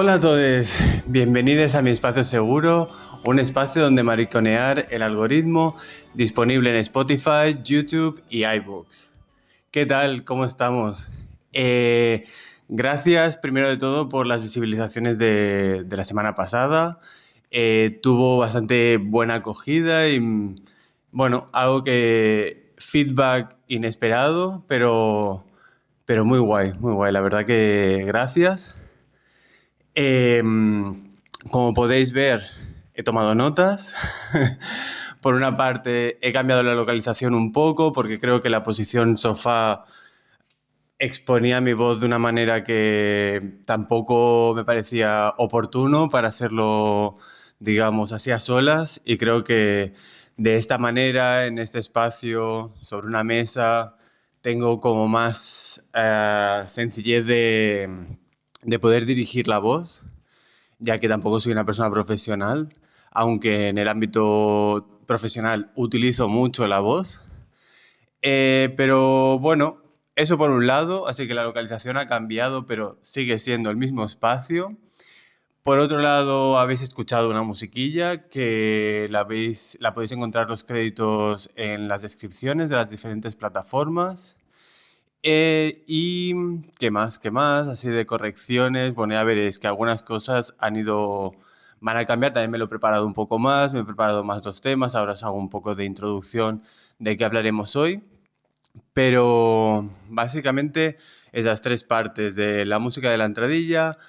Hola a todos, bienvenidos a mi espacio seguro, un espacio donde mariconear el algoritmo, disponible en Spotify, YouTube y iBooks. ¿Qué tal? ¿Cómo estamos? Gracias primero de todo por las visibilizaciones de la semana pasada. Tuvo bastante buena acogida y bueno, algo que feedback inesperado, pero muy guay, muy guay. La verdad que gracias. Como podéis ver, he tomado notas. Por una parte, he cambiado la localización un poco porque creo que la posición sofá exponía mi voz de una manera que tampoco me parecía oportuno para hacerlo, digamos, así a solas. Y creo que de esta manera, en este espacio, sobre una mesa, tengo como más sencillez de poder dirigir la voz, ya que tampoco soy una persona profesional, aunque en el ámbito profesional utilizo mucho la voz. Pero bueno, eso por un lado, así que la localización ha cambiado, pero sigue siendo el mismo espacio. Por otro lado, habéis escuchado una musiquilla que la podéis encontrar los créditos en las descripciones de las diferentes plataformas. Y qué más, así de correcciones. Bueno, ya veréis que algunas cosas van a cambiar. También me lo he preparado un poco más, me he preparado más los temas. Ahora os hago un poco de introducción de qué hablaremos hoy. Pero básicamente esas tres partes de la música de la entradilla,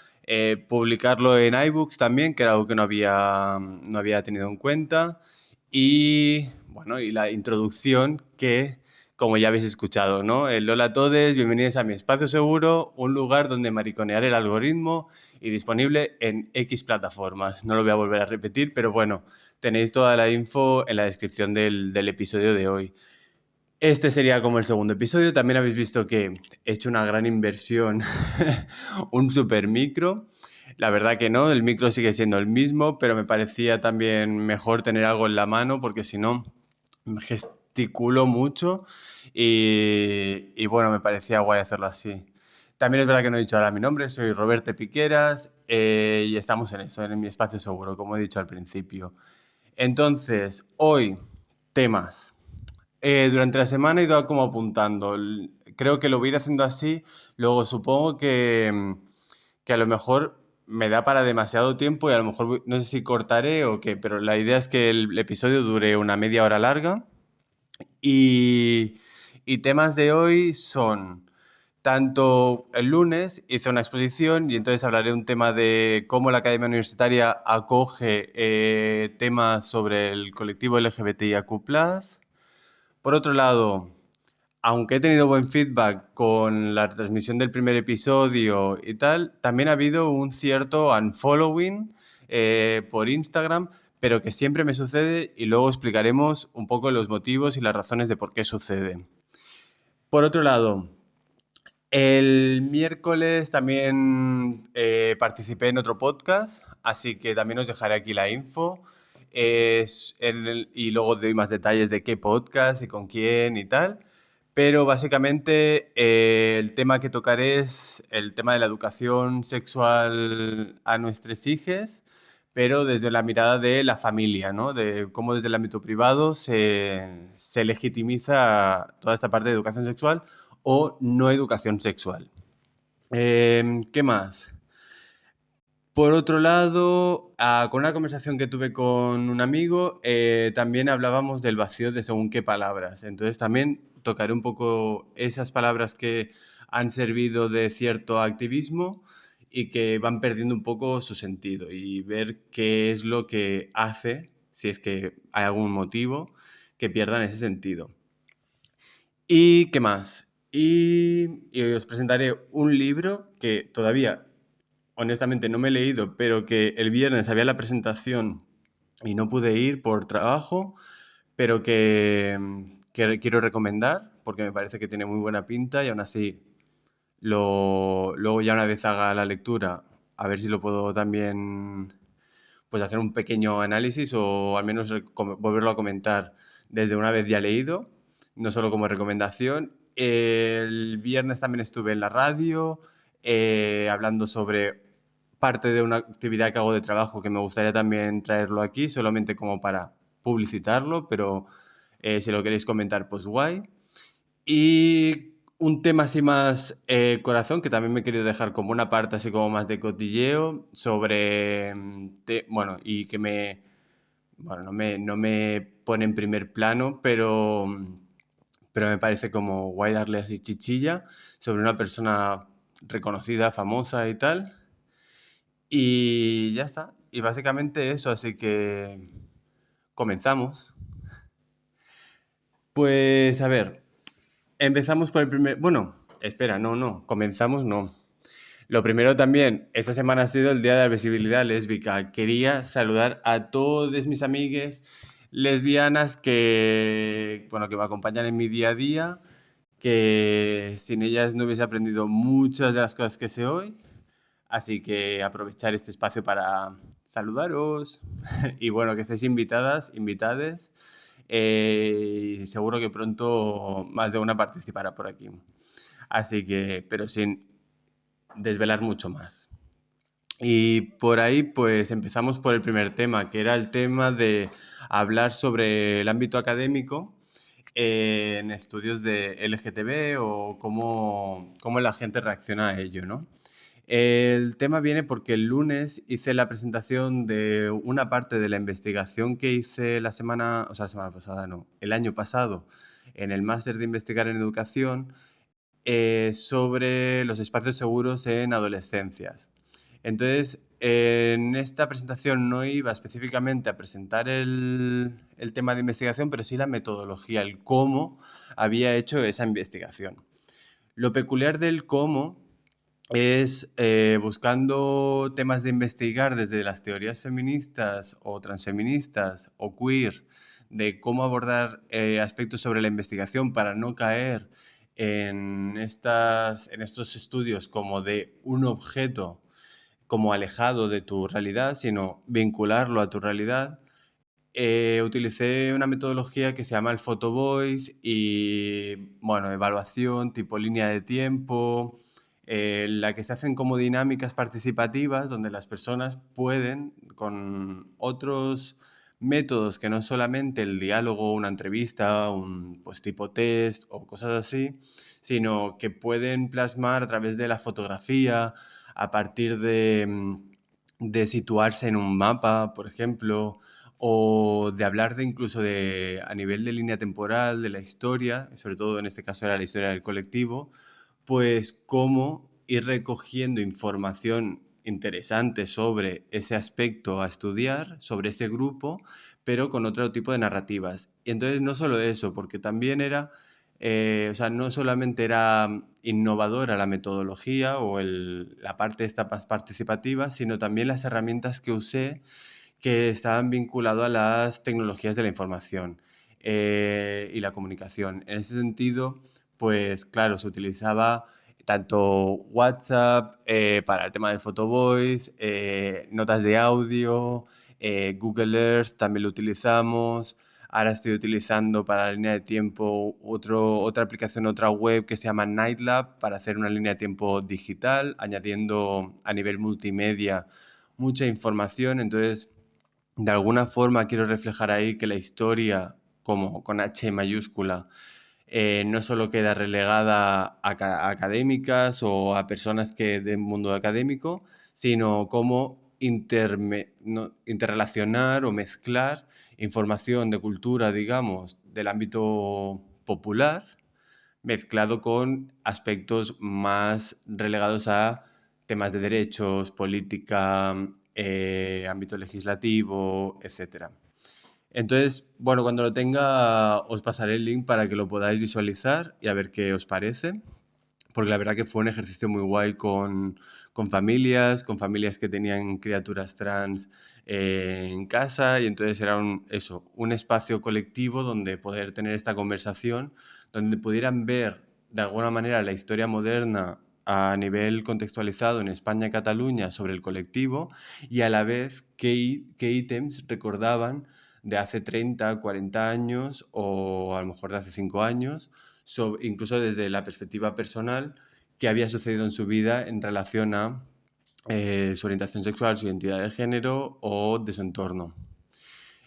publicarlo en iBooks también, que era algo que no había tenido en cuenta, y bueno, y la introducción que, como ya habéis escuchado, ¿no? Hola a todos, bienvenidos a mi espacio seguro, un lugar donde mariconear el algoritmo y disponible en X plataformas. No lo voy a volver a repetir, pero bueno, tenéis toda la info en la descripción del episodio de hoy. Este sería como el segundo episodio. También habéis visto que he hecho una gran inversión, un super micro. La verdad que no, el micro sigue siendo el mismo, pero me parecía también mejor tener algo en la mano porque si no, gesticulo mucho y bueno, me parecía guay hacerlo así. También es verdad que no he dicho ahora mi nombre, soy Roberto Piqueras y estamos en eso, en mi espacio seguro, como he dicho al principio. Entonces, hoy, temas. Durante la semana he ido como apuntando. Creo que lo voy a ir haciendo así. Luego supongo que a lo mejor me da para demasiado tiempo y a lo mejor no sé si cortaré o qué, pero la idea es que el episodio dure una media hora larga. Y, y temas de hoy son, tanto el lunes hice una exposición y entonces hablaré un tema de cómo la Academia Universitaria acoge temas sobre el colectivo LGBTIQ+. Por otro lado, aunque he tenido buen feedback con la transmisión del primer episodio y tal, también ha habido un cierto unfollowing por Instagram, pero que siempre me sucede y luego explicaremos un poco los motivos y las razones de por qué sucede. Por otro lado, el miércoles también participé en otro podcast, así que también os dejaré aquí la info. Y luego doy más detalles de qué podcast y con quién y tal. Pero básicamente el tema que tocaré es el tema de la educación sexual a nuestros hijos, pero desde la mirada de la familia, ¿no? De cómo desde el ámbito privado se legitimiza toda esta parte de educación sexual o no educación sexual. ¿Qué más? Por otro lado, con una conversación que tuve con un amigo, también hablábamos del vacío de según qué palabras. Entonces también tocaré un poco esas palabras que han servido de cierto activismo y que van perdiendo un poco su sentido y ver qué es lo que hace, si es que hay algún motivo, que pierdan ese sentido. ¿Y qué más? Y os presentaré un libro que todavía honestamente no me he leído, pero que el viernes había la presentación y no pude ir por trabajo, pero que quiero recomendar porque me parece que tiene muy buena pinta y aún así luego ya una vez haga la lectura, a ver si lo puedo también pues hacer un pequeño análisis o al menos volverlo a comentar desde una vez ya leído, no solo como recomendación. El viernes también estuve en la radio hablando sobre parte de una actividad que hago de trabajo que me gustaría también traerlo aquí, solamente como para publicitarlo, pero si lo queréis comentar, pues guay. Y un tema así más corazón, que también me he querido dejar como una parte así como más de cotilleo sobre, bueno, y que bueno, no me pone en primer plano, pero me parece como guay darle así chichilla sobre una persona reconocida, famosa y tal. Y ya está. Y básicamente eso, así que comenzamos. Pues a ver, empezamos por el primer... Bueno, espera, no, comenzamos no. Lo primero también, esta semana ha sido el Día de la Visibilidad Lésbica. Quería saludar a todas mis amigas lesbianas que, bueno, que me acompañan en mi día a día, que sin ellas no hubiese aprendido muchas de las cosas que sé hoy. Así que aprovechar este espacio para saludaros y bueno, que estéis invitadas, invitades. Y seguro que pronto más de una participará por aquí. Así que, pero sin desvelar mucho más. Y por ahí, pues empezamos por el primer tema, que era el tema de hablar sobre el ámbito académico en estudios de LGTB o cómo la gente reacciona a ello, ¿no? El tema viene porque el lunes hice la presentación de una parte de la investigación que hice la semana pasada, no, el año pasado, en el máster de investigar en educación, sobre los espacios seguros en adolescencias. Entonces, en esta presentación no iba específicamente a presentar el tema de investigación, pero sí la metodología, el cómo había hecho esa investigación. Lo peculiar del cómo es buscando temas de investigar desde las teorías feministas o transfeministas o queer, de cómo abordar aspectos sobre la investigación para no caer en estos estudios como de un objeto como alejado de tu realidad, sino vincularlo a tu realidad. Utilicé una metodología que se llama el Photo Voice y, bueno, evaluación tipo línea de tiempo, la que se hacen como dinámicas participativas donde las personas pueden, con otros métodos que no solamente el diálogo, una entrevista, un pues, tipo test o cosas así, sino que pueden plasmar a través de la fotografía, a partir de situarse en un mapa, por ejemplo, o de hablar de incluso a nivel de línea temporal, de la historia, sobre todo en este caso era la historia del colectivo, pues cómo ir recogiendo información interesante sobre ese aspecto a estudiar, sobre ese grupo, pero con otro tipo de narrativas. Y entonces no solo eso, porque también era, o sea, no solamente era innovadora la metodología o la parte esta más participativa, sino también las herramientas que usé que estaban vinculados a las tecnologías de la información y la comunicación. En ese sentido, pues claro, se utilizaba tanto WhatsApp para el tema del Photo Voice, notas de audio, Google Earth también lo utilizamos. Ahora estoy utilizando para la línea de tiempo otra aplicación, otra web que se llama Nightlab para hacer una línea de tiempo digital, añadiendo a nivel multimedia mucha información. Entonces, de alguna forma quiero reflejar ahí que la historia, como con H mayúscula, no solo queda relegada a académicas o a personas que del mundo académico, sino cómo interrelacionar o mezclar información de cultura, digamos, del ámbito popular, mezclado con aspectos más relegados a temas de derechos, política, ámbito legislativo, etc. Entonces, bueno, cuando lo tenga os pasaré el link para que lo podáis visualizar y a ver qué os parece, porque la verdad que fue un ejercicio muy guay con familias que tenían criaturas trans en casa y entonces era un espacio colectivo donde poder tener esta conversación, donde pudieran ver de alguna manera la historia moderna a nivel contextualizado en España y Cataluña sobre el colectivo y a la vez qué ítems recordaban de hace 30, 40 años o a lo mejor de hace 5 años, incluso desde la perspectiva personal, qué había sucedido en su vida en relación a su orientación sexual, su identidad de género o de su entorno.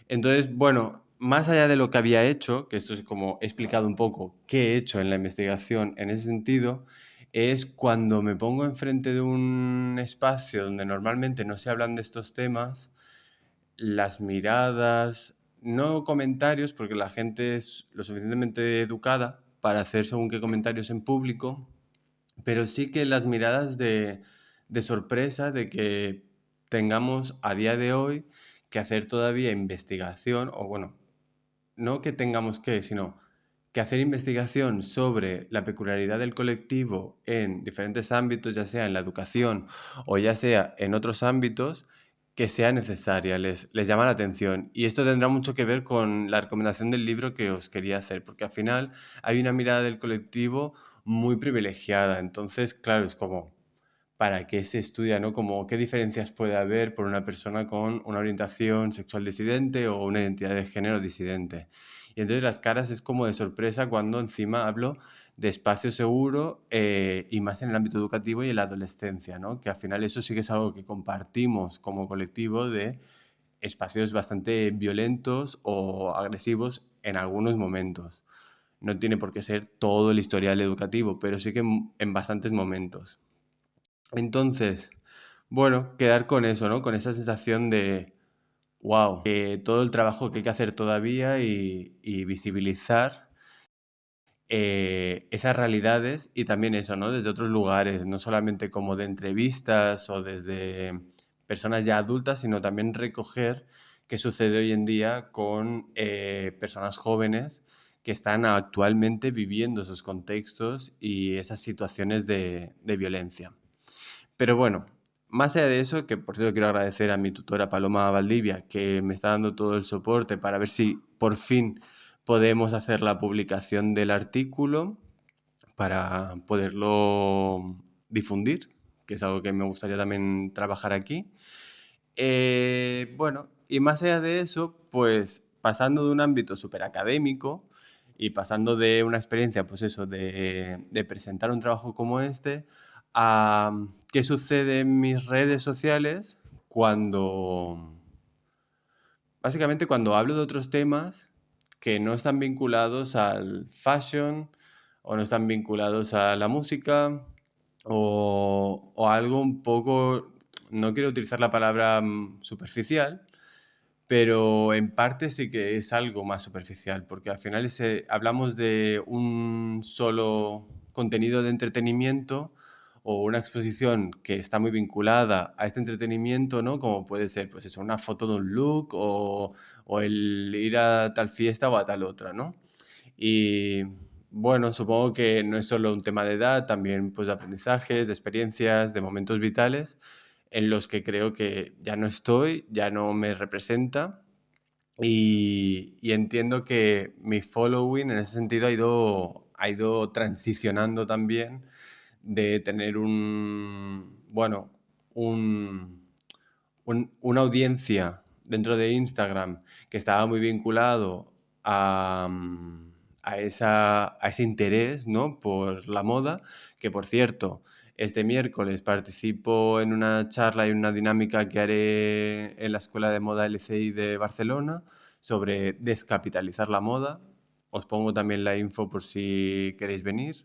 Entonces, bueno, más allá de lo que había hecho, que esto es como he explicado un poco qué he hecho en la investigación en ese sentido, es cuando me pongo enfrente de un espacio donde normalmente no se hablan de estos temas, las miradas, no comentarios, porque la gente es lo suficientemente educada para hacer según qué comentarios en público, pero sí que las miradas de sorpresa de que tengamos a día de hoy que hacer todavía investigación, o bueno, no que tengamos que, sino que hacer investigación sobre la peculiaridad del colectivo en diferentes ámbitos, ya sea en la educación o ya sea en otros ámbitos, que sea necesaria, les llama la atención. Y esto tendrá mucho que ver con la recomendación del libro que os quería hacer, porque al final hay una mirada del colectivo muy privilegiada. Entonces, claro, es como, ¿para qué se estudia, no? Como, ¿qué diferencias puede haber por una persona con una orientación sexual disidente o una identidad de género disidente? Y entonces las caras es como de sorpresa cuando encima hablo de espacio seguro y más en el ámbito educativo y en la adolescencia, ¿no? Que al final eso sí que es algo que compartimos como colectivo de espacios bastante violentos o agresivos en algunos momentos. No tiene por qué ser todo el historial educativo, pero sí que en bastantes momentos. Entonces, bueno, quedar con eso, ¿no? Con esa sensación de, wow, todo el trabajo que hay que hacer todavía y visibilizar esas realidades y también eso, ¿no? Desde otros lugares, no solamente como de entrevistas o desde personas ya adultas, sino también recoger qué sucede hoy en día con personas jóvenes que están actualmente viviendo esos contextos y esas situaciones de violencia. Pero bueno, más allá de eso, que por cierto quiero agradecer a mi tutora Paloma Valdivia, que me está dando todo el soporte para ver si por fin podemos hacer la publicación del artículo para poderlo difundir, que es algo que me gustaría también trabajar aquí. Bueno, y más allá de eso, pues pasando de un ámbito súper académico y pasando de una experiencia, pues eso, de presentar un trabajo como este, a qué sucede en mis redes sociales cuando, básicamente cuando hablo de otros temas que no están vinculados al fashion o no están vinculados a la música o algo un poco, no quiero utilizar la palabra superficial, pero en parte sí que es algo más superficial, porque al final hablamos de un solo contenido de entretenimiento o una exposición que está muy vinculada a este entretenimiento, ¿no? Como puede ser, pues eso, una foto de un look o el ir a tal fiesta o a tal otra, ¿no? Y bueno, supongo que no es solo un tema de edad, también pues de aprendizajes, de experiencias, de momentos vitales en los que creo que ya no estoy, ya no me representa y entiendo que mi following en ese sentido ha ido transicionando también de tener bueno, un, una audiencia dentro de Instagram que estaba muy vinculado a, a ese interés, ¿no? Por la moda, que por cierto, este miércoles participo en una charla y una dinámica que haré en la Escuela de Moda LCI de Barcelona sobre descapitalizar la moda. Os pongo también la info por si queréis venir.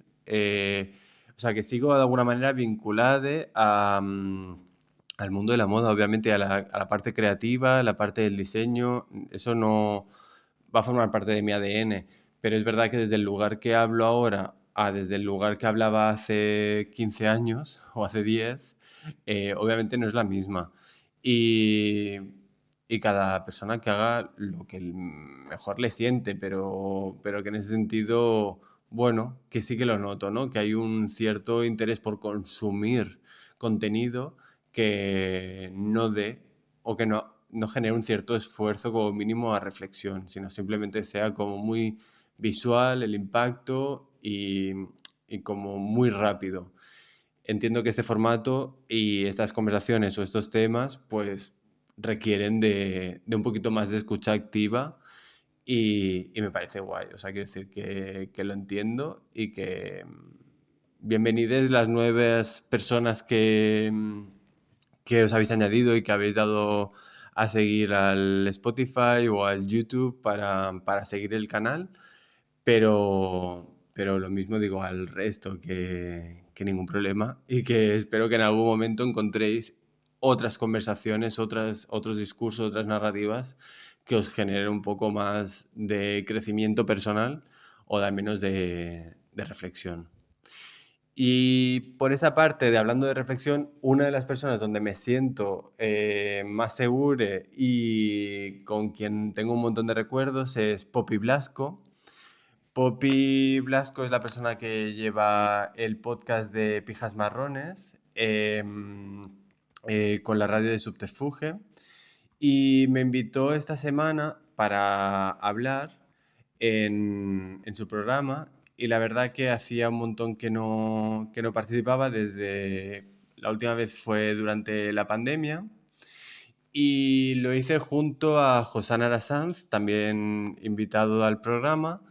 O sea, que sigo de alguna manera vinculada al mundo de la moda, obviamente a la parte creativa, a la parte del diseño. Eso no va a formar parte de mi ADN, pero es verdad que desde el lugar que hablo ahora a desde el lugar que hablaba hace 15 años o hace 10, obviamente no es la misma. Y, y cada persona que haga lo que mejor le siente, pero que en ese sentido, bueno, que sí que lo noto, ¿no? Que hay un cierto interés por consumir contenido que no dé o que no genere un cierto esfuerzo como mínimo a reflexión, sino simplemente sea como muy visual el impacto y como muy rápido. Entiendo que este formato y estas conversaciones o estos temas pues requieren de un poquito más de escucha activa y me parece guay. O sea, quiero decir que lo entiendo y que bienvenidas las nuevas personas que os habéis añadido y que habéis dado a seguir al Spotify o al YouTube para seguir el canal, pero lo mismo digo al resto, que ningún problema y que espero que en algún momento encontréis otras conversaciones, otros discursos, otras narrativas que os generen un poco más de crecimiento personal o de, al menos de reflexión. Y por esa parte de hablando de reflexión, una de las personas donde me siento más seguro y con quien tengo un montón de recuerdos es Poppy Blasco. Poppy Blasco es la persona que lleva el podcast de Pijas Marrones con la radio de Subterfuge y me invitó esta semana para hablar en su programa y la verdad que hacía un montón que no participaba desde... La última vez fue durante la pandemia y lo hice junto a Josana Arasanz, también invitado al programa.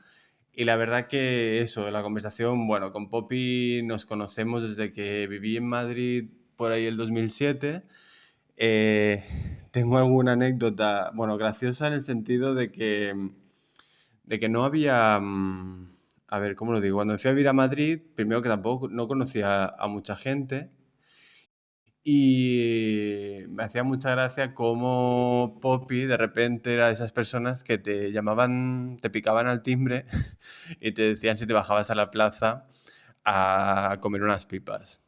Y la verdad que eso, la conversación, bueno, con Poppy nos conocemos desde que viví en Madrid por ahí el 2007. Eh, Tengo alguna anécdota, bueno, graciosa en el sentido de que no había, a ver, ¿cómo lo digo? Cuando me fui a vivir a Madrid, primero que tampoco no conocía a mucha gente y me hacía mucha gracia cómo Poppy de repente era de esas personas que te llamaban, te picaban al timbre y te decían si te bajabas a la plaza a comer unas pipas.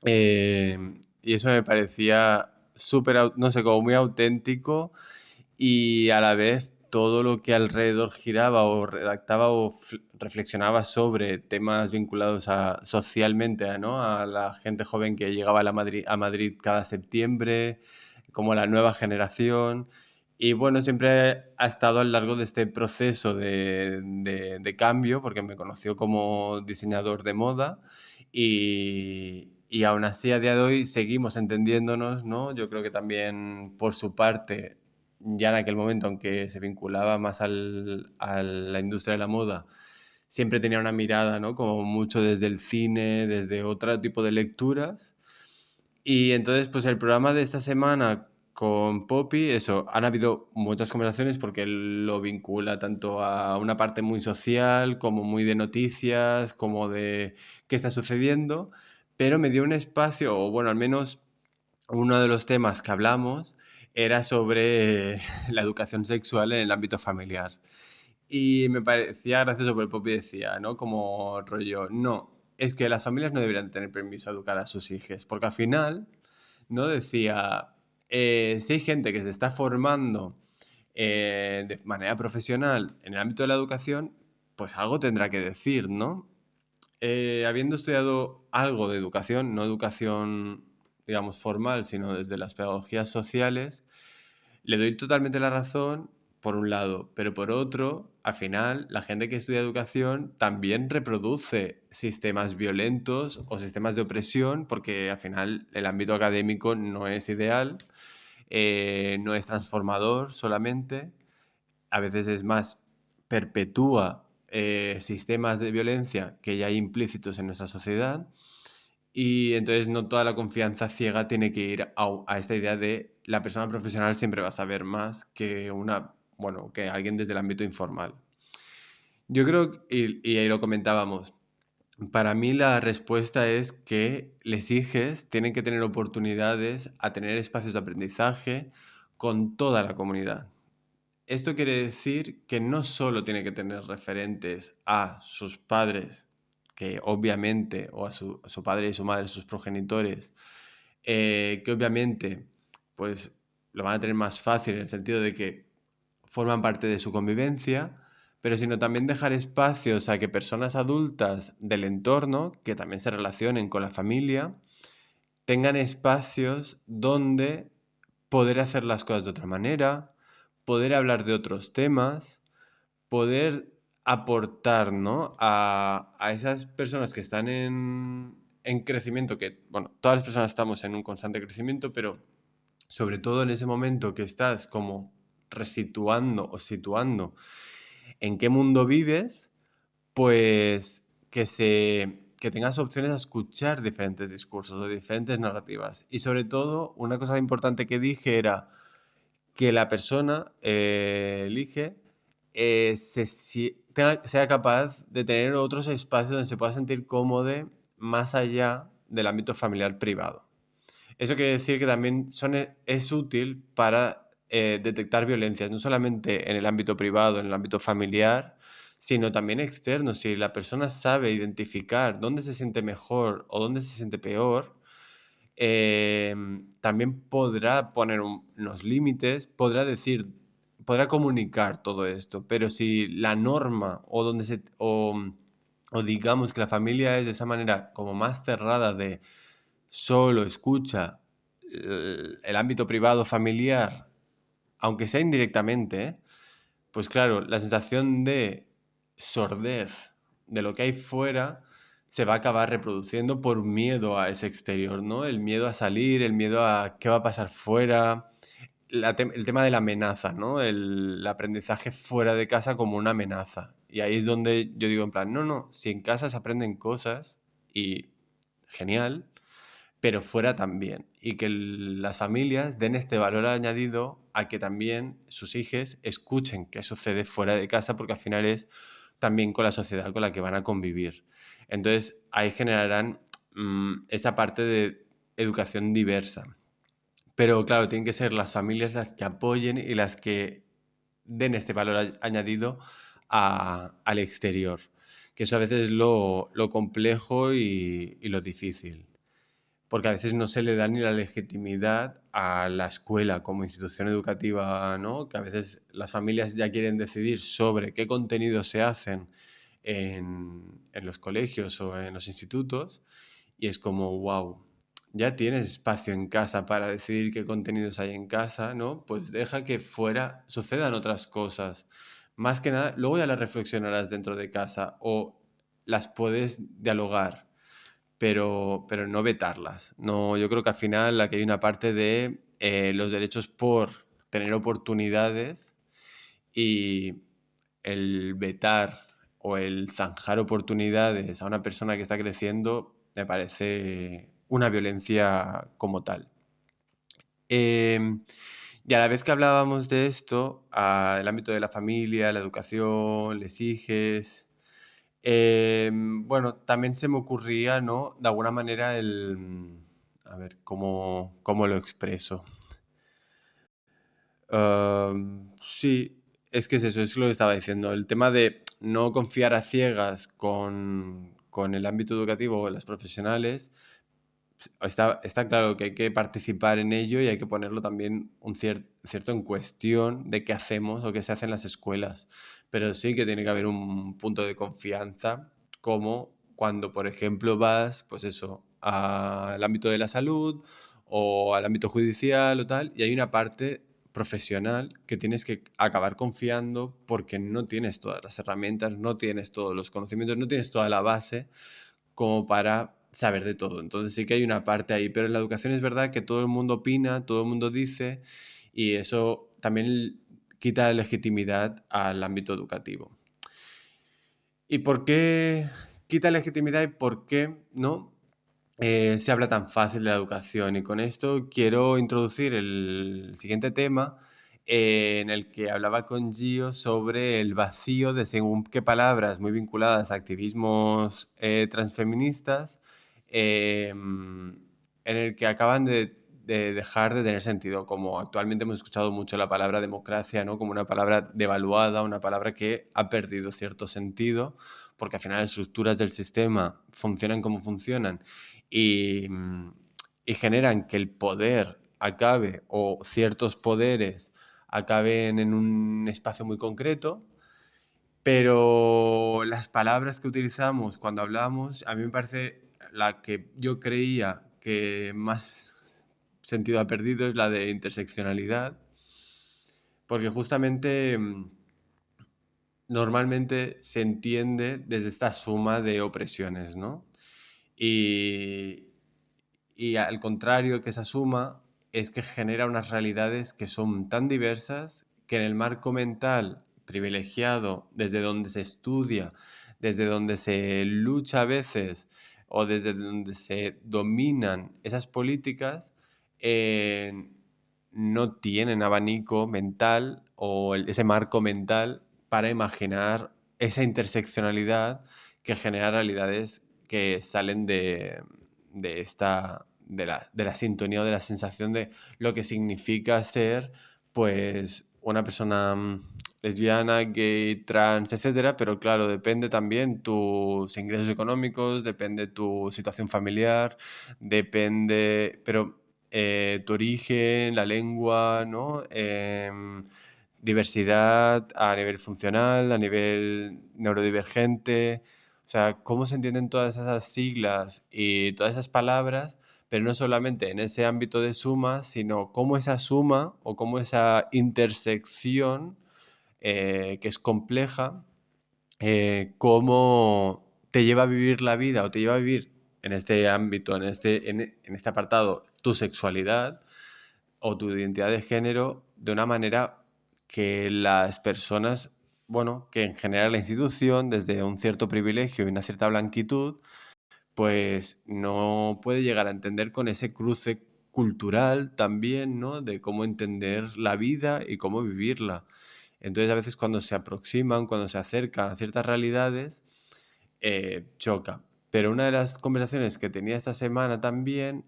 Y eso me parecía súper, no sé, como muy auténtico y a la vez todo lo que alrededor giraba o redactaba o reflexionaba sobre temas vinculados a, socialmente, ¿no? A la gente joven que llegaba a Madrid cada septiembre, como la nueva generación. Y bueno, siempre ha estado a lo largo de este proceso de cambio, porque me conoció como diseñador de moda y aún así a día de hoy seguimos entendiéndonos, ¿no? Yo creo que también por su parte ya en aquel momento, aunque se vinculaba más a la industria de la moda, siempre tenía una mirada, ¿no? Como mucho desde el cine, desde otro tipo de lecturas. Y entonces, pues el programa de esta semana con Poppy, eso, han habido muchas conversaciones porque él lo vincula tanto a una parte muy social, como muy de noticias, como de qué está sucediendo, pero me dio un espacio, o bueno, al menos uno de los temas que hablamos era sobre la educación sexual en el ámbito familiar. Y me parecía gracioso porque el Poppy decía, ¿no? Como rollo, no, es que las familias no deberían tener permiso a educar a sus hijos, porque al final, ¿no? Decía, si hay gente que se está formando de manera profesional en el ámbito de la educación, pues algo tendrá que decir, ¿no? Habiendo estudiado algo de educación, no educación, digamos, formal, sino desde las pedagogías sociales, le doy totalmente la razón por un lado, pero por otro, al final, la gente que estudia educación también reproduce sistemas violentos o sistemas de opresión, porque al final el ámbito académico no es ideal, no es transformador solamente, a veces es más, perpetúa sistemas de violencia que ya hay implícitos en nuestra sociedad y entonces no toda la confianza ciega tiene que ir a esta idea de la persona profesional siempre va a saber más que bueno, que alguien desde el ámbito informal. Yo creo, y ahí lo comentábamos, para mí la respuesta es que les hijes tienen que tener oportunidades a tener espacios de aprendizaje con toda la comunidad. Esto quiere decir que no solo tiene que tener referentes a sus padres, que obviamente, o a su padre y su madre, sus progenitores, que obviamente pues lo van a tener más fácil en el sentido de que forman parte de su convivencia, pero sino también dejar espacios a que personas adultas del entorno, que también se relacionen con la familia, tengan espacios donde poder hacer las cosas de otra manera, poder hablar de otros temas, poder aportar, ¿no? A esas personas que están en crecimiento, que, bueno, todas las personas estamos en un constante crecimiento, pero sobre todo en ese momento que estás como resituando o situando en qué mundo vives, pues que tengas opciones a escuchar diferentes discursos o diferentes narrativas. Y sobre todo, una cosa importante que dije era que la persona elige sea capaz de tener otros espacios donde se pueda sentir cómodo más allá del ámbito familiar privado. Eso quiere decir que también es útil para detectar violencias, no solamente en el ámbito privado, en el ámbito familiar, sino también externo. Si la persona sabe identificar dónde se siente mejor o dónde se siente peor, también podrá poner unos límites, podrá comunicar todo esto, pero si la norma o digamos que la familia es de esa manera como más cerrada de solo escucha el ámbito privado familiar, aunque sea indirectamente, pues claro, la sensación de sordez de lo que hay fuera se va a acabar reproduciendo por miedo a ese exterior, ¿no? El miedo a salir, el miedo a qué va a pasar fuera, el tema de la amenaza, ¿no? El aprendizaje fuera de casa como una amenaza. Y ahí es donde yo digo en plan, no, si en casa se aprenden cosas y genial, pero fuera también. Y que las familias den este valor añadido a que también sus hijos escuchen qué sucede fuera de casa, porque al final es también con la sociedad con la que van a convivir. Entonces ahí generarán esa parte de educación diversa. Pero claro, tienen que ser las familias las que apoyen y las que den este valor añadido al exterior, que eso a veces es lo complejo y lo difícil, porque a veces no se le da ni la legitimidad a la escuela como institución educativa, ¿no? Que a veces las familias ya quieren decidir sobre qué contenidos se hacen en los colegios o en los institutos, y es como, wow, ya tienes espacio en casa para decidir qué contenidos hay en casa, ¿no? Pues deja que fuera sucedan otras cosas. Más que nada, luego ya las reflexionarás dentro de casa o las puedes dialogar, pero no vetarlas. No, yo creo que al final aquí hay una parte de los derechos por tener oportunidades, y el vetar o el zanjar oportunidades a una persona que está creciendo me parece una violencia como tal. Y a la vez que hablábamos de esto, el ámbito de la familia, la educación, les hijes, bueno, también se me ocurría, ¿no? De alguna manera a ver, ¿cómo lo expreso? Sí, es que es eso, es lo que estaba diciendo. El tema de no confiar a ciegas con el ámbito educativo o las profesionales, está claro que hay que participar en ello y hay que ponerlo también cierto en cuestión de qué hacemos o qué se hace en las escuelas. Pero sí que tiene que haber un punto de confianza, como cuando, por ejemplo, vas, pues eso, al ámbito de la salud o al ámbito judicial o tal, y hay una parte profesional que tienes que acabar confiando porque no tienes todas las herramientas, no tienes todos los conocimientos, no tienes toda la base como para saber de todo. Entonces sí que hay una parte ahí, pero en la educación es verdad que todo el mundo opina, todo el mundo dice, y eso también quita legitimidad al ámbito educativo. ¿Y por qué quita legitimidad y por qué no se habla tan fácil de la educación? Y con esto quiero introducir el siguiente tema, en el que hablaba con Gio sobre el vacío de según qué palabras muy vinculadas a activismos transfeministas, en el que acaban de dejar de tener sentido, como actualmente hemos escuchado mucho la palabra democracia, ¿no? Como una palabra devaluada, una palabra que ha perdido cierto sentido, porque al final las estructuras del sistema funcionan como funcionan y, y generan que el poder acabe, o ciertos poderes acaben en un espacio muy concreto, pero las palabras que utilizamos cuando hablamos, a mí me parece la que yo creía que más sentido ha perdido es la de interseccionalidad, porque justamente normalmente se entiende desde esta suma de opresiones, ¿no? Y, y al contrario que esa suma es que genera unas realidades que son tan diversas que en el marco mental privilegiado, desde donde se estudia, desde donde se lucha a veces o desde donde se dominan esas políticas, eh, no tienen abanico mental o ese marco mental para imaginar esa interseccionalidad que genera realidades que salen de la sintonía o de la sensación de lo que significa ser, pues, una persona lesbiana, gay, trans, etcétera, pero claro, depende también tus ingresos económicos, depende tu situación familiar, depende, pero tu origen, la lengua, ¿no? Diversidad a nivel funcional, a nivel neurodivergente, o sea, cómo se entienden todas esas siglas y todas esas palabras, pero no solamente en ese ámbito de suma, sino cómo esa suma o cómo esa intersección, que es compleja, cómo te lleva a vivir la vida o te lleva a vivir en este ámbito, en este apartado, tu sexualidad o tu identidad de género de una manera que las personas, bueno, que en general la institución, desde un cierto privilegio y una cierta blanquitud, pues no puede llegar a entender con ese cruce cultural también, ¿no? De cómo entender la vida y cómo vivirla. Entonces, a veces cuando se aproximan, cuando se acercan a ciertas realidades, choca. Pero una de las conversaciones que tenía esta semana también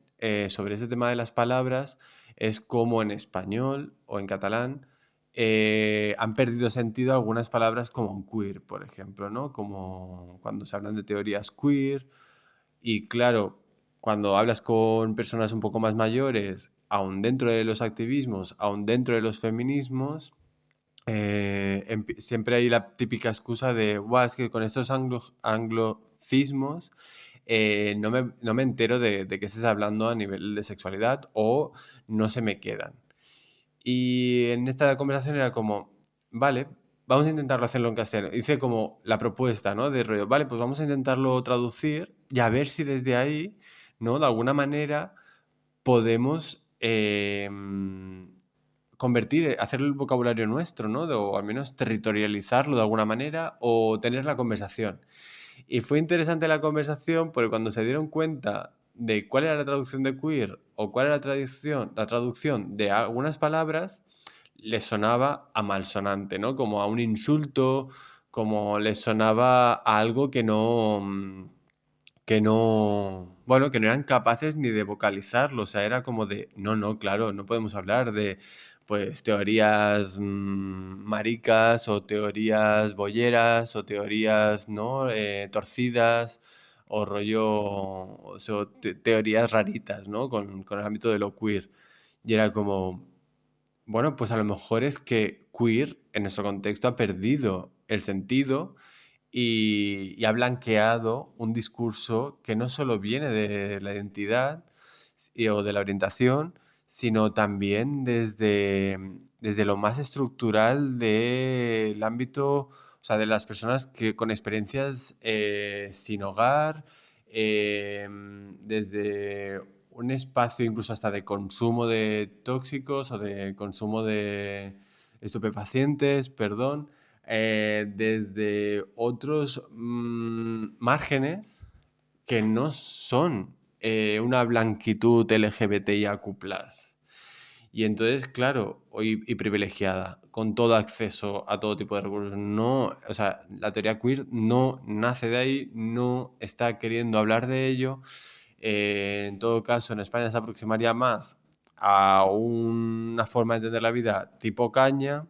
sobre ese tema de las palabras es cómo en español o en catalán han perdido sentido algunas palabras como queer, por ejemplo, ¿no? Como cuando se hablan de teorías queer. Y claro, cuando hablas con personas un poco más mayores, aún dentro de los activismos, aún dentro de los feminismos, siempre hay la típica excusa de, "Buah, es que con estos anglicismos no me entero de qué estés hablando a nivel de sexualidad o no se me quedan". Y en esta conversación era como, vale, vamos a intentarlo hacerlo en castellano. Hice como la propuesta, ¿no? De rollo, vale, pues vamos a intentarlo traducir y a ver si desde ahí, ¿no? De alguna manera podemos convertir, hacer el vocabulario nuestro, ¿no? O al menos territorializarlo de alguna manera o tener la conversación. Y fue interesante la conversación porque cuando se dieron cuenta de cuál era la traducción de queer o cuál era la traducción de algunas palabras, les sonaba a malsonante, ¿no? Como a un insulto, como les sonaba a algo bueno, que no eran capaces ni de vocalizarlo, o sea, era como de, no, no, claro, no podemos hablar de, pues, teorías maricas o teorías bolleras o teorías, ¿no? Torcidas o rollo, o sea, teorías raritas, ¿no? Con el ámbito de lo queer. Y era como, bueno, pues a lo mejor es que queer en nuestro contexto ha perdido el sentido y ha blanqueado un discurso que no solo viene de la identidad o de la orientación, sino también desde lo más estructural del ámbito, o sea, de las personas que con experiencias sin hogar, desde un espacio incluso hasta de consumo de tóxicos o de consumo de estupefacientes, perdón, desde otros márgenes que no son una blanquitud LGBTIAQ+. Y entonces, claro, hoy y privilegiada, con todo acceso a todo tipo de recursos. No, o sea, la teoría queer no nace de ahí, no está queriendo hablar de ello. En todo caso, en España se aproximaría más a una forma de entender la vida tipo caña,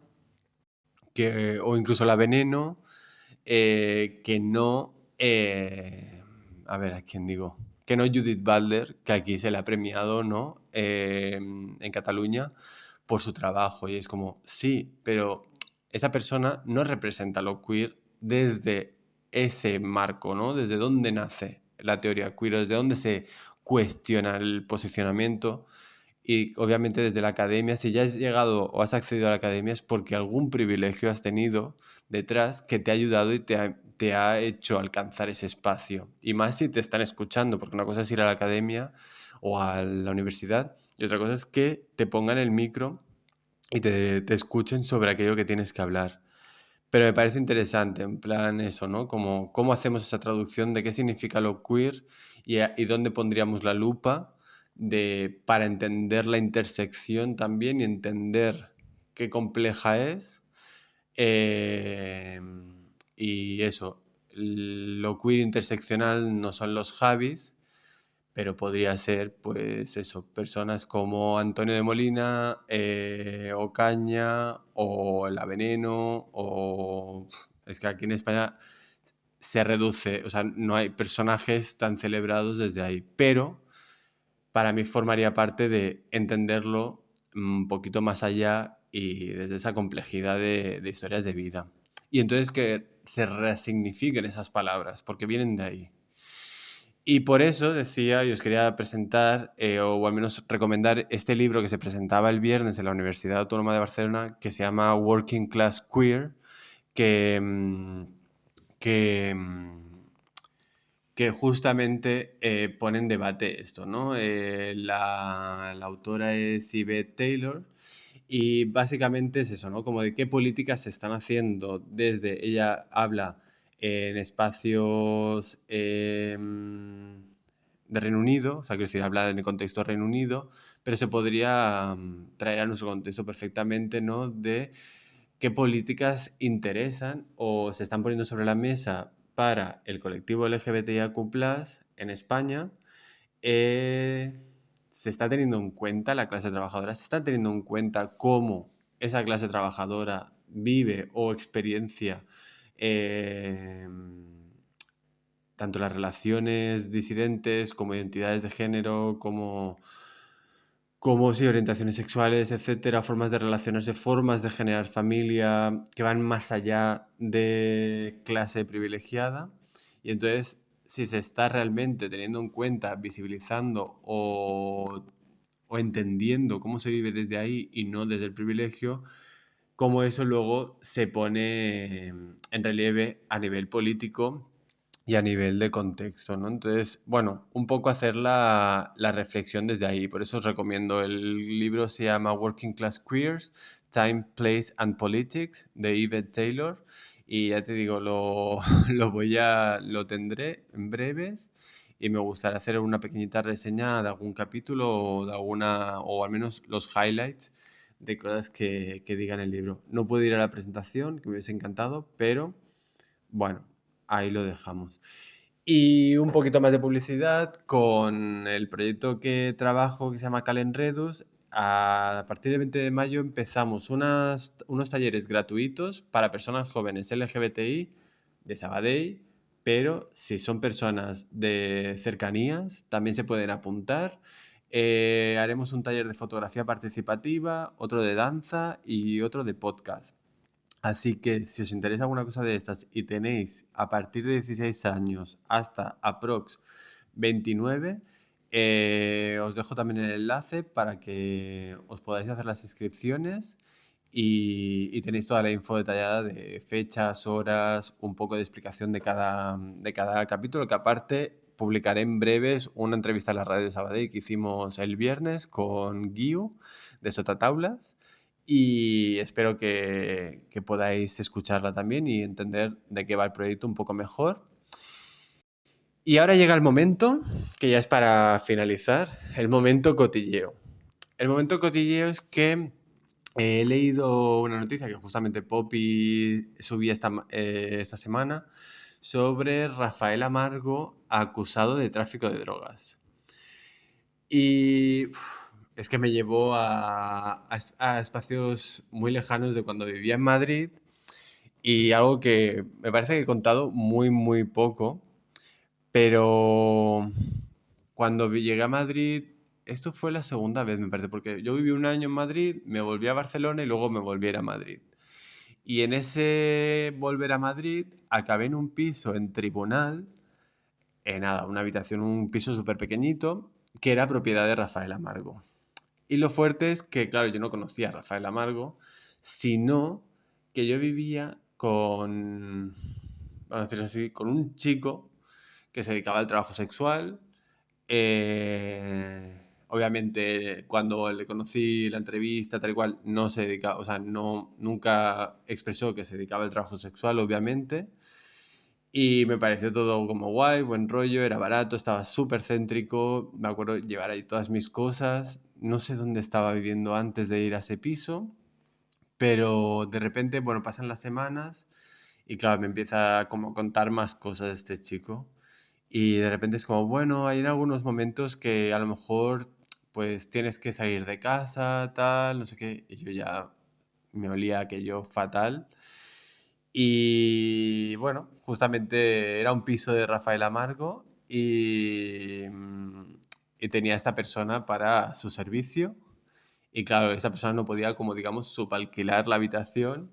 o incluso la veneno, que no, a ver, ¿a quién digo? Que no Judith Butler, que aquí se le ha premiado, ¿no? En Cataluña por su trabajo. Y es como, sí, pero esa persona no representa lo queer desde ese marco, ¿no? Desde dónde nace la teoría queer, desde dónde se cuestiona el posicionamiento. Y obviamente desde la academia, si ya has llegado o has accedido a la academia es porque algún privilegio has tenido detrás que te ha ayudado y te ha hecho alcanzar ese espacio. Y más si te están escuchando, porque una cosa es ir a la academia o a la universidad y otra cosa es que te pongan el micro y te escuchen sobre aquello que tienes que hablar. Pero me parece interesante, en plan eso, ¿no? Como cómo hacemos esa traducción de qué significa lo queer y dónde pondríamos la lupa para entender la intersección también y entender qué compleja es. Eh, y eso, lo queer interseccional no son los Javis, pero podría ser, pues eso, personas como Antonio de Molina, Ocaña, o La Veneno, o... Es que aquí en España se reduce, o sea, no hay personajes tan celebrados desde ahí, pero para mí formaría parte de entenderlo un poquito más allá y desde esa complejidad de historias de vida. Y entonces que se resignifiquen esas palabras, porque vienen de ahí. Y por eso decía, y os quería presentar, o al menos recomendar este libro que se presentaba el viernes en la Universidad Autónoma de Barcelona, que se llama Working Class Queer, que, que, que justamente pone en debate esto, ¿no? La autora es Yvette Taylor y básicamente es eso, ¿no? Como de qué políticas se están haciendo desde, ella habla en espacios de Reino Unido, o sea, quiero decir, habla en el contexto Reino Unido, pero se podría traer a nuestro contexto perfectamente, ¿no? De qué políticas interesan o se están poniendo sobre la mesa para el colectivo LGBTIQ+, en España. Se está teniendo en cuenta la clase trabajadora, se está teniendo en cuenta cómo esa clase trabajadora vive o experiencia eh, tanto las relaciones disidentes como identidades de género, como sí, orientaciones sexuales, etcétera, formas de relacionarse, formas de generar familia que van más allá de clase privilegiada. Y entonces, si se está realmente teniendo en cuenta, visibilizando o entendiendo cómo se vive desde ahí y no desde el privilegio, cómo eso luego se pone en relieve a nivel político y a nivel de contexto, ¿no? Entonces, bueno, un poco hacer la reflexión desde ahí. Por eso os recomiendo. El libro se llama Working Class Queers, Time, Place and Politics, de Yvette Taylor. Y ya te digo, lo tendré en breves y me gustaría hacer una pequeñita reseña de algún capítulo o de alguna, o al menos los highlights de cosas que diga en el libro. No puedo ir a la presentación, que me hubiese encantado, pero bueno, ahí lo dejamos. Y un poquito más de publicidad con el proyecto que trabajo que se llama Calendredus. A partir del 20 de mayo empezamos unos talleres gratuitos para personas jóvenes LGBTI de Sabadell, pero si son personas de cercanías también se pueden apuntar. Haremos un taller de fotografía participativa, otro de danza y otro de podcast. Así que si os interesa alguna cosa de estas y tenéis a partir de 16 años hasta aprox 29, os dejo también el enlace para que os podáis hacer las inscripciones y tenéis toda la info detallada de fechas, horas, un poco de explicación de cada capítulo, que aparte publicaré en breves una entrevista a la radio de Sabadell que hicimos el viernes con Guiu de Sotataulas y espero que podáis escucharla también y entender de qué va el proyecto un poco mejor. Y ahora llega el momento, que ya es para finalizar, el momento cotilleo. El momento cotilleo es que he leído una noticia que justamente Poppy subí esta semana sobre Rafael Amargo acusado de tráfico de drogas. Y es que me llevó a espacios muy lejanos de cuando vivía en Madrid y algo que me parece que he contado muy, muy poco, pero cuando llegué a Madrid, esto fue la segunda vez, me parece, porque yo viví un año en Madrid, me volví a Barcelona y luego me volví a ir a Madrid. Y en ese volver a Madrid acabé en un piso en Tribunal, nada, una habitación, un piso súper pequeñito, que era propiedad de Rafael Amargo. Y lo fuerte es que, claro, yo no conocía a Rafael Amargo, sino que yo vivía vamos a decirlo así, con un chico que se dedicaba al trabajo sexual. obviamente cuando le conocí la entrevista, tal y cual, no se dedicaba, o sea, no, nunca expresó que se dedicaba al trabajo sexual, obviamente. Y me pareció todo como guay, buen rollo, era barato, estaba súper céntrico. Me acuerdo llevar ahí todas mis cosas. No sé dónde estaba viviendo antes de ir a ese piso, pero de repente, bueno, pasan las semanas y claro, me empieza como a contar más cosas este chico. Y de repente es como, bueno, hay en algunos momentos que a lo mejor pues tienes que salir de casa, tal, no sé qué. Y yo ya me olía aquello fatal. Y bueno, justamente era un piso de Rafael Amargo y tenía esta persona para su servicio. Y claro, esta persona no podía, como digamos, subalquilar la habitación.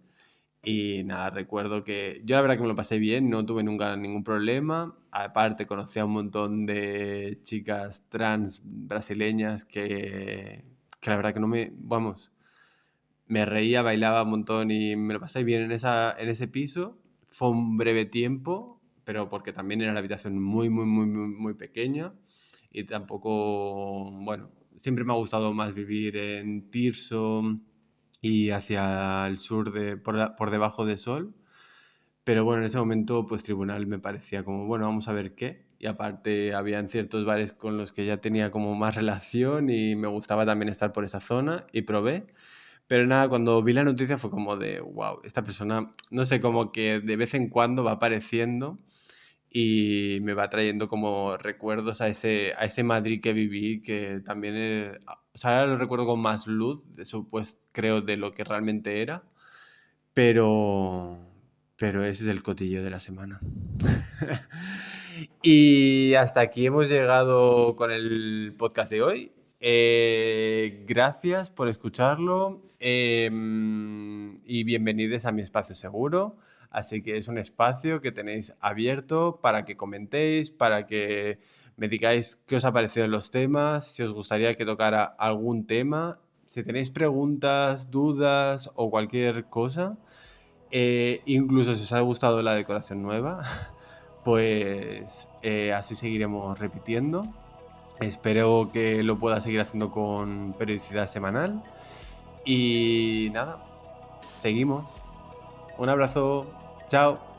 Y nada, recuerdo que yo la verdad que me lo pasé bien, no tuve nunca ningún problema. Aparte, conocí a un montón de chicas trans brasileñas que la verdad que no me, vamos, me reía, bailaba un montón y me lo pasé bien en ese piso. Fue un breve tiempo, pero porque también era la habitación muy pequeña y tampoco, bueno, siempre me ha gustado más vivir en Tirso y hacia el sur por debajo de Sol. Pero bueno, en ese momento, pues Tribunal me parecía como, bueno, vamos a ver qué. Y aparte, habían ciertos bares con los que ya tenía como más relación y me gustaba también estar por esa zona y probé. Pero nada, cuando vi la noticia fue como de, wow, esta persona, no sé, como que de vez en cuando va apareciendo y me va trayendo como recuerdos a ese Madrid que viví, que también, o sea, ahora lo recuerdo con más luz, eso pues creo de lo que realmente era, pero, pero ese es el cotillo de la semana. Y hasta aquí hemos llegado con el podcast de hoy. Gracias por escucharlo y bienvenidos a mi espacio seguro. Así que es un espacio que tenéis abierto para que comentéis, para que me digáis qué os ha parecido los temas, si os gustaría que tocara algún tema. Si tenéis preguntas, dudas o cualquier cosa, incluso si os ha gustado la decoración nueva, pues así seguiremos repitiendo. Espero que lo pueda seguir haciendo con periodicidad semanal. Y nada, seguimos. Un abrazo. Chao.